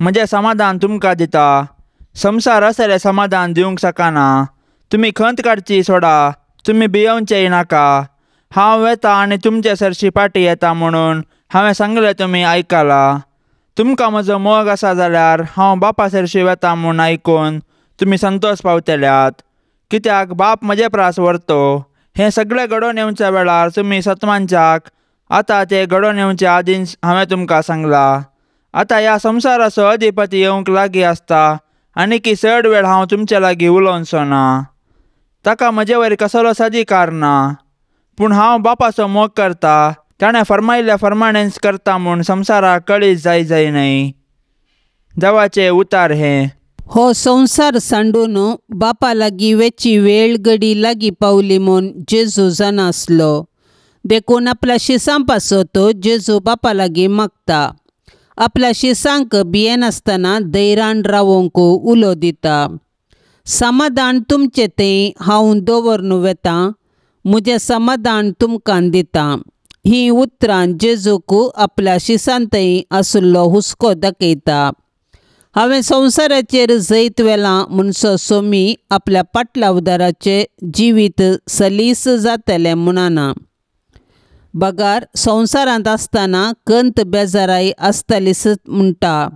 म्हजें समाधान तुमकां दिता. संवसार असलें समाधान दिवंक शकना. तुमी खंत काडची सोडा, तुमी भियोवचेय नाका. हांव वेता आनी तुमचे सरशी पाटी येता म्हणून हांवें सांगलें तुमी आयकलां. तुमकां म्हजो मोग आसा जाल्यार हांव बापा सरशी वेता म्हूण आयकून तुमी संतोश पावतल्यात. कित्याक बाप म्हजे प्रास व्हरतो. हें सगळें घडोवन येवच्या वेळार तुमी सत्वांच्याक आतां ते घडोवन येवच्या आदींच हांवें तुमकां सांगलां. आतां ह्या संवसाराचो अधिपती येवंक लागीं आसता आनी की चड वेळ हांव तुमचे लागीं उलोवचो ना. ताका म्हजे वयर कसलोच अधिकार ना. पूण हांव बापाचो मोग करता, ताणें फर्मायिल्ल्या प्रमाणेंच करता म्हूण संवसाराक कळीत जाय न्हय. देवाचें उतार हें. हो संवसार सांडून बापा लागीं वेची वेळ घडी लागीं पावली म्हूण जेजू जाणासलो. देखून आपल्या शिसां पासत जेजू बापा लागीं मागता. आपल्या शिसांक भियेनासतना धैर्यान रावोंक उलो दिता. समाधान तुमचें तें हांव दवरून वेता, म्हजें समाधान तुमकां दिता. ही उतरां जेजूक आपल्या शिसांतय आसुल्लो हुस्को दाखयता. हांवें संवसाराचेर जैत वेलां म्हणसो सोमी आपल्या पाटलावदाराचे जिवीत सलीस जातलें म्हणना. बगार संवसारांत आसतना कंत बेजाराय आसतलीच म्हणटा.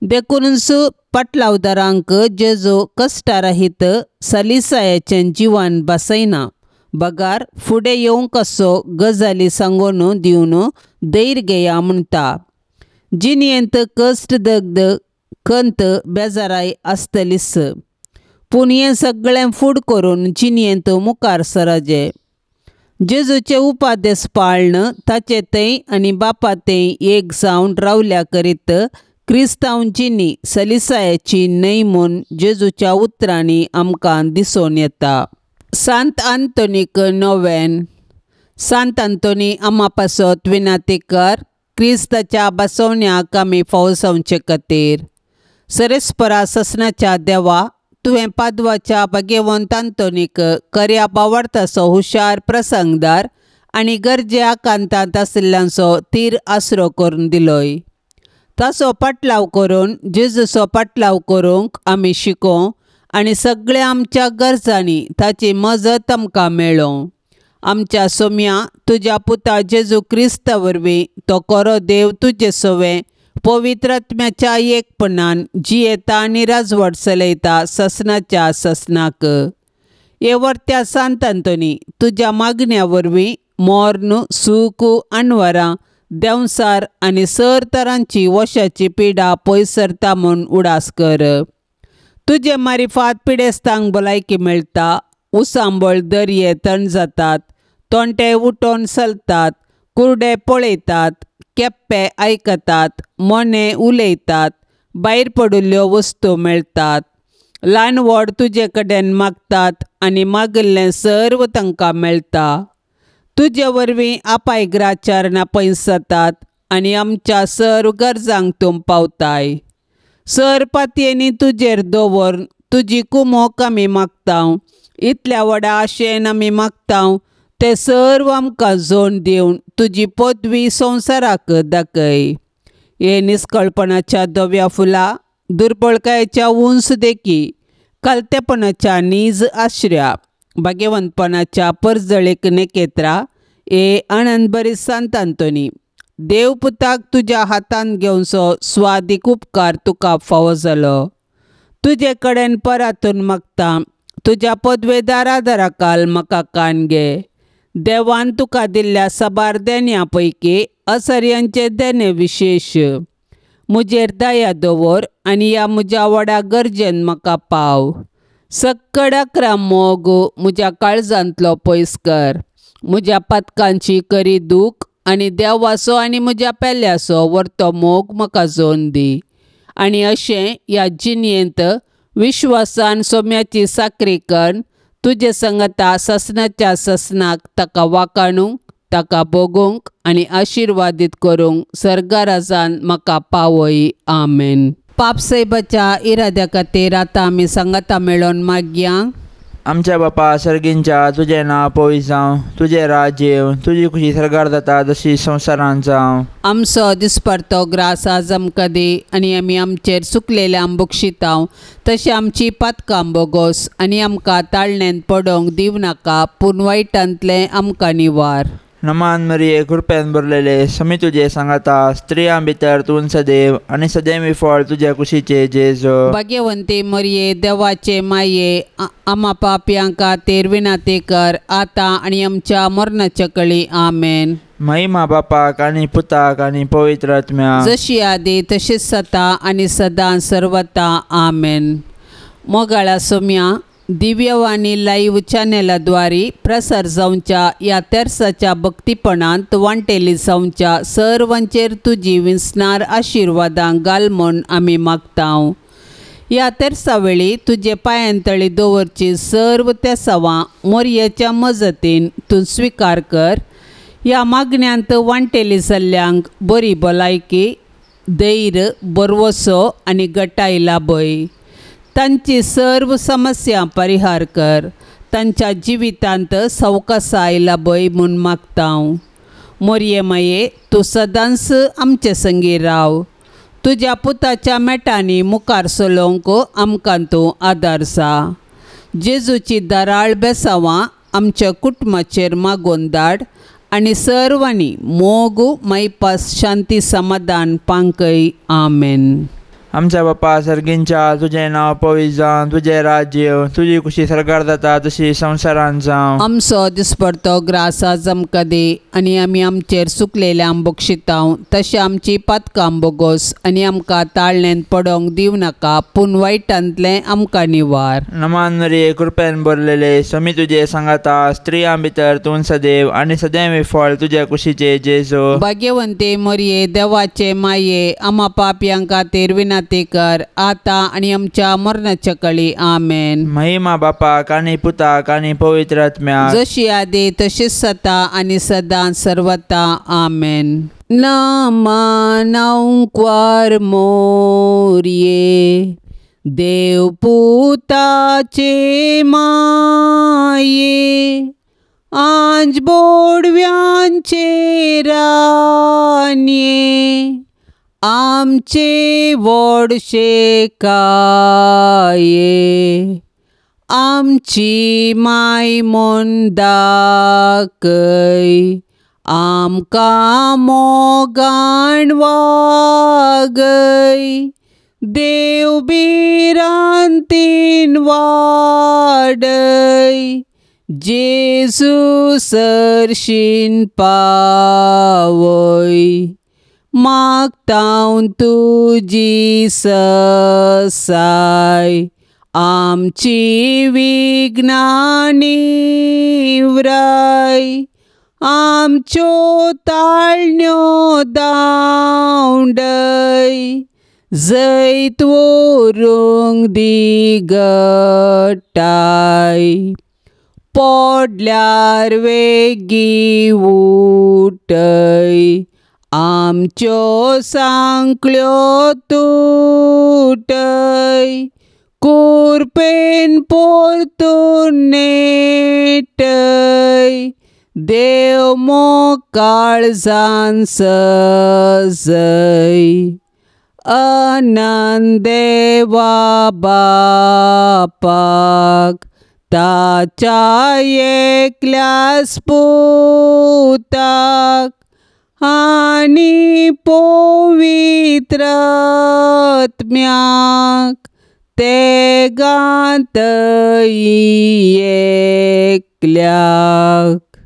देखूनच पाटलावदारांक जेजू कश्टां रहीत सलिसायाचें जिवन बसयना. बगार फुडें येवंक असो गजाली सांगून दिवन धैर्य घेया म्हणटा. जिणयेंत कश्ट दगद कंत बेजाराय आसतलीच, पूण हें सगळें फूड करून जिणयेंत मुखार सरजे. जेजूचे उपादेश पाळण ताचे थंय आनी बापा थंय एक जावन रावल्या करीत क्रिस्तांव जिणी सलिसायाची न्हय म्हूण जेजूच्या उतरांनी आमकां दिसून येता. सांत आंतोनीक नोवेन. सांत आंतोनी आम्हा पासत विनाती कर. क्रिस्ताच्या बसवण्याक आमी फावो जावचे खातीर. सरेस्परा ससनाच्या देवा, तुवें पाद्वाच्या भाग्यवंत आंतोनीक कर्याप आवडताचो हुशार प्रसंगदार आनी गरजे आकांतांत आशिल्ल्यांचो तीर आसरो करून दिलोय. ताचो पाटलाव करून जेजूचो पाटलाव करूंक आमी शिकों आनी सगळ्या आमच्या गरजांनी ताची मजत आमकां मेळों. आमच्या सोम्या तुज्या पुता जेजू क्रिस्ता वरवीं तो खरो देव तुजे सोवे पवित्र आत्म्याच्या एकपणान जियेता आनी राजवट चलयता ससनाच्या ससनाक. हे वर्त्या सांत आंतोनी, तुज्या मागण्या वरवीं मोर्न, सूख, आनवरां, देंवसार आनी सर तरांची वशाची पिडा पयस सरता म्हूण उडास कर. तुजे मारिफात पिडेस्तांक भलायकी मेळटा. उसांबळ दर्ये थंड जातात, तोंटे उठोन चलतात, कुर्डे पळयतात, केप्पे आयकतात, मोने उलयतात, भायर पडिल्ल्यो वस्तू मेळटात. ल्हान व्हड तुजे कडेन मागतात आनी मागिल्लें सर्व तांकां मेळटा. तुजे वरवीं आपायग्राचारणां पयस जातात आनी आमच्या सर्व गरजांक तूं पावताय. सर पातयेनी तुजेर दवरून तुजी कुमोक आमी मागतांव. इतल्या व्हडा आशेन आमी मागतांव ते सर्व आमकां जोड दिवन तुजी पदवी संवसाराक दाखय. हे निश्कळपणाच्या धव्या फुलां, दुर्बळकायेच्या उंच देखी, कालतेपणाच्या नीज आश्र्या, भाग्यवंतपणाच्या परजळीक नेकेत्रा. हे आनंद बरी सांत आंतोनी, देवपुताक तुज्या हातान घेवचो स्वादीक उपकार तुका फावो जालो. तुजे कडेन परातून मागता, तुज्या पदवेदार आदाराखाल म्हाका कान घे. देवान तुका दिल्ल्या साबार देण्यां पैकी असर्यांचे देणे विशेश. मुजेर दया दवर आनी ह्या म्हज्या व्हडा गरजेन म्हाका पाव. सक्कड 11 मोग म्हज्या काळजांतलो पयस कर. म्हज्या पातकांची करी दूख आनी देवाचो आनी म्हज्या पेल्याचो व्हरतो मोग म्हाका जोन दी. आनी अशें ह्या जिणयेंत विश्वासान सोम्याची साकरी कर. तुजे संगता ससनाच्या ससनाक ताका वाखाणूंक, ताका भोगूंक आनी आशिर्वादीत करूंक सर्गाराजान म्हाका पावय. आमेन. पापसैबाच्या इराद्या खातीर आतां आमी सांगाता मेळोन मागया. आमच्या बापा सर्गींच्या तुजें नांव पवित्र जावं. तुजें राज्य येवं. तुजी खुशी सर्गार जाता तशी संवसारांत जावं. आमचो दिसपरतो ग्रास आज आमकां दी. आनी आमी आमचेर चुकलेले आंबूक शिताव तशें आमची पातकां बोगोस. आनी आमकां ताळणेंत पडोवंक दिव नाका, पूण वायटांतलें आमकां निवार. नमान मरिये कृपेन भरलेले समी तुजे सांगाता. स्त्रियां भितर तूं सदैव आनी सदैवी फळ तुज्या कुशीचे जेजो. भाग्यवंती मरिये देवाचे माये, आमा पापयां खातीर विनाती कर, आतां आनी आमच्या मरणाच्या कळी. आमेन. महिमा बापाक आनी पुताक आनी पवित्र आत्म्याक, जशी आदी तशीच सता आनी सदां सर्वता. आमेन. मोगाळा सोम्या दिव्यवाणी लाईव्ह चॅनेलाद्वारे प्रसार जावच्या ह्या तेर्साच्या भक्तीपणांत वांटेली जावच्या सर्वांचेर तुजी विस्नार आशिर्वादां घाल म्हूण आमी मागतांव. ह्या तेर्सा वेळी तुजे पांयांतळी दवरची सर्व तेसावां मोरयेच्या मजतीन तूं स्विकार कर. ह्या मागण्यांत वांटेली जाल्ल्यांक बरी भलायकी, धैर्य, बरवसो आनी गटाय लाभय. तांची सर्व समस्या परिहार कर. तांच्या जिवितांत सवकासाय लाभय म्हूण मागतांव. मोरये माये तूं सदांच आमचे संगी राव. तुज्या पुताच्या मेटांनी मुखार चलोवंक आमकां तूं आदार जा. जेजूची दराळ बेसावां आमच्या कुटुंबाचेर मागोवन धाड आनी सर्वांनी मोग मैपास शांती समाधान पांकय. आमेन. आमच्या बापा सर्गींच्या तुजें नांव पवित्र जावं. तुजें राज्य येवं. तुजी खुशी सर्गार जाता तशी संवसारांत जावं. आमचो दिसपरतो ग्रास आज आमकां दी. आनी आमी आमचेर चुकलेले आंबूक शिताव तशें आमची पातकां बोगोस. आनी आमकां ताळणेंत पडोवंक दिव नाका, पूण वायटांतलें आमकां निवार. नमान मरिये कृपेन भरलेले समी तुजे सांगाता. स्त्रियां भितर तूं सदैव आनी सदैवी फळ तुज्या कुशीचे जेजो. भाग्यवंती मरिये देवाचे माये, आमा पापयां खातीर विनाती कर, आतां आनी आमच्या मरणाच्या कळी. आमेन. महिमा बापाक आनी पुताक आनी पवित्र आत्म्याक, जशी आदी तशीच सता आनी सदां सर्वता. आमेन. नामांकवार मोरये देव पुताचे माये, आंज बोडव्यांचे रान्ये, आमचे व्हडशे काये, आमची माय म्हूण दाखय, आमकां मोगान वागय, देव बिरांतीन वाडय, जेजू सरशीन पावय, मागतां तुजी ससाय, आमची विघ्नां निवराय, आमच्यो ताळण्यो दावंडय, जैत व्हरूंक दी गटाय, पडल्यार वेगी उठय, आमच्यो सांकल्यो तुटय, कुरपेन परतून नेटय, देव मोकाळजान सजय, अनंत देवा बापाक, ताच्या एकल्याच पुताक, आनी पवित्र आत्म्याक, ते गांत एकल्याक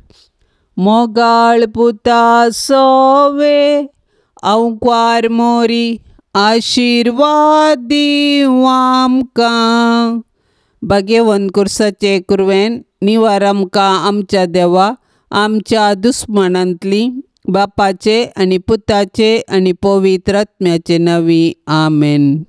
मोगाळ पुता सोवे अवकार मोरी आशीर्वाद दिव आमकां भाग्यवन कुर्साचे कुरवेन निवार आमकां आमच्या देवा आमच्या दुस्मनांतली बापाचे आनी पुताचे आनी पवित्र आत्म्याचे नवी आमेन.